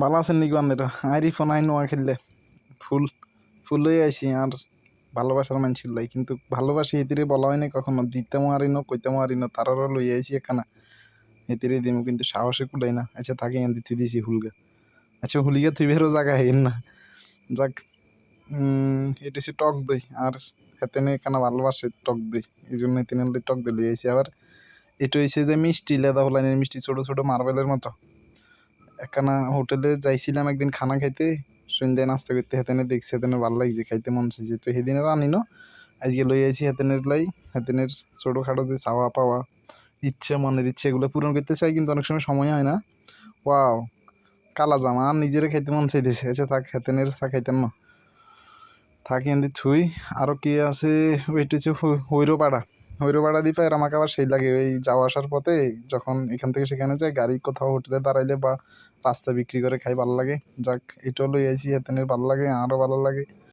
ভালো আছেন নাকি আপনারা? আইরি ফোন আই নোয়া খেললে ফুল ফুল হয়ে আইসি আর ভালোবাসার মানুষের লাই, কিন্তু ভালোবাসি এতিরে বলা হয় না কখনো, দিতেও হারি ন কইতেও হারি না, তারারও লই আইসি একখানা এতিরে দিমু, কিন্তু সাহসে কুলাই না। আচ্ছা তাকে এনে তুই দিছি হুলগা, আচ্ছা হুলিগা তুই বেরো জায়গা হেন না। যাক, এটা হচ্ছে টক দই, আর হেতেনে একখানা ভালোবাসে টক দই, এই জন্য তিন টক দই লই আইসি। আবার এটা হয়েছে যে মিষ্টি, লেদা হলাইনের মিষ্টি, ছোট ছোট মার্বেলের মতো। একখানা হোটেলে যাইছিলাম একদিন খানা খাইতে, সন্ধ্যায় নাস্তা করতে, হেতেনে দেখছি, হেতেনে ভালো লাগছে, খাইতে মন চাইছে, তো সেদিনের আনি ন, আজকে লই আইছি হেতেনের লাই। হেতেনের ছোটোখাটো যে চাওয়া পাওয়া, ইচ্ছে, মনের ইচ্ছে, এগুলো পূরণ করতে চাই, কিন্তু অনেক সময় হয় না। ওয়াও, কালা জামা আর নিজেরে খাইতে মন চাইতেছে। আচ্ছা থাক, হেতেনের চা খাইতেন না, থাকি এনে থুই। আরও কি আছে, ওইটা হচ্ছে হৈরোপাড়া। হৈরোপাড়া দিয়ে পায় আমাকে আবার সেই লাগে, ওই যাওয়া আসার পথে যখন এখান থেকে সেখানে যায়, গাড়ি কোথাও হোটেলে দাঁড়াইলে বা রাস্তা বিক্রি করে খাই ভালো লাগে। যাক, এটাও লই আইছি, হেতেনের ভালো লাগে, আরও ভালো লাগে।